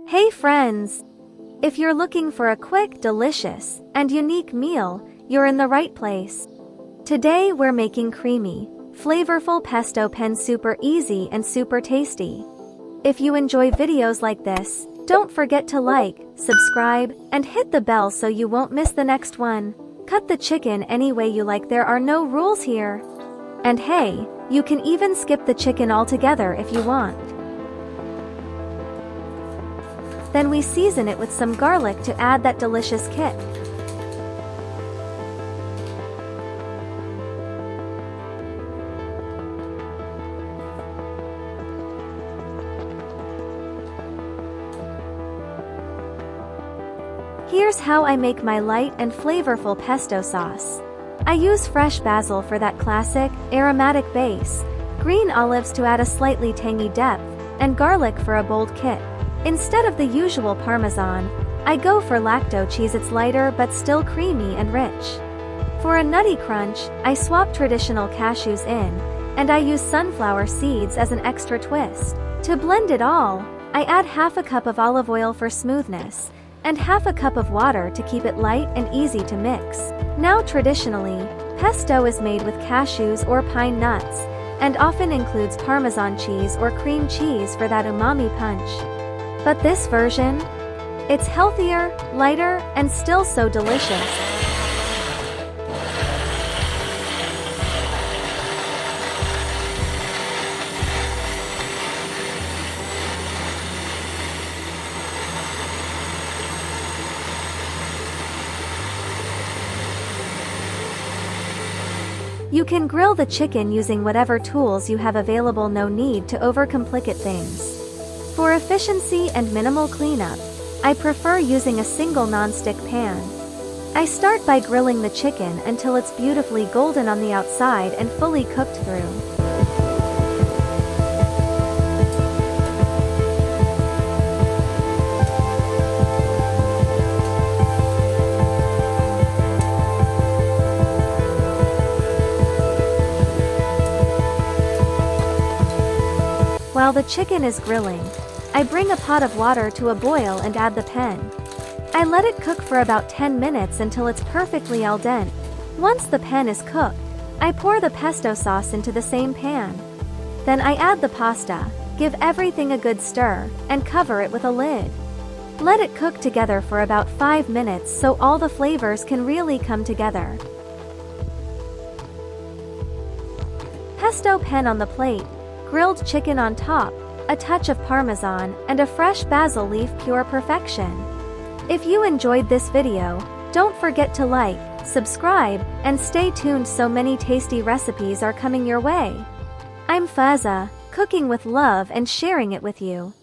Hey friends! If you're looking for a quick, delicious, and unique meal, you're in the right place. Today we're making creamy, flavorful pesto penne, super easy and super tasty. If you enjoy videos like this, don't forget to like, subscribe, and hit the bell so you won't miss the next one. Cut the chicken any way you like, there are no rules here. And hey, you can even skip the chicken altogether if you want. Then we season it with some garlic to add that delicious kick. Here's how I make my light and flavorful pesto sauce. I use fresh basil for that classic, aromatic base, green olives to add a slightly tangy depth, and garlic for a bold kick. Instead of the usual Parmesan, I go for lacto cheese. It's lighter but still creamy and rich. For a nutty crunch, I swap traditional cashews in, and I use sunflower seeds as an extra twist. To blend it all, I add half a cup of olive oil for smoothness, and half a cup of water to keep it light and easy to mix. Now traditionally, pesto is made with cashews or pine nuts, and often includes Parmesan cheese or cream cheese for that umami punch. But this version? It's healthier, lighter, and still so delicious. You can grill the chicken using whatever tools you have available, no need to overcomplicate things. For efficiency and minimal cleanup, I prefer using a single non-stick pan. I start by grilling the chicken until it's beautifully golden on the outside and fully cooked through. While the chicken is grilling, I bring a pot of water to a boil and add the penne. I let it cook for about 10 minutes until it's perfectly al dente. Once the penne is cooked, I pour the pesto sauce into the same pan. Then I add the pasta, give everything a good stir, and cover it with a lid. Let it cook together for about 5 minutes so all the flavors can really come together. Pesto penne on the plate, grilled chicken on top, a touch of Parmesan, and a fresh basil leaf, pure perfection. If you enjoyed this video, don't forget to like, subscribe, and stay tuned, so many tasty recipes are coming your way. I'm Faza, cooking with love and sharing it with you.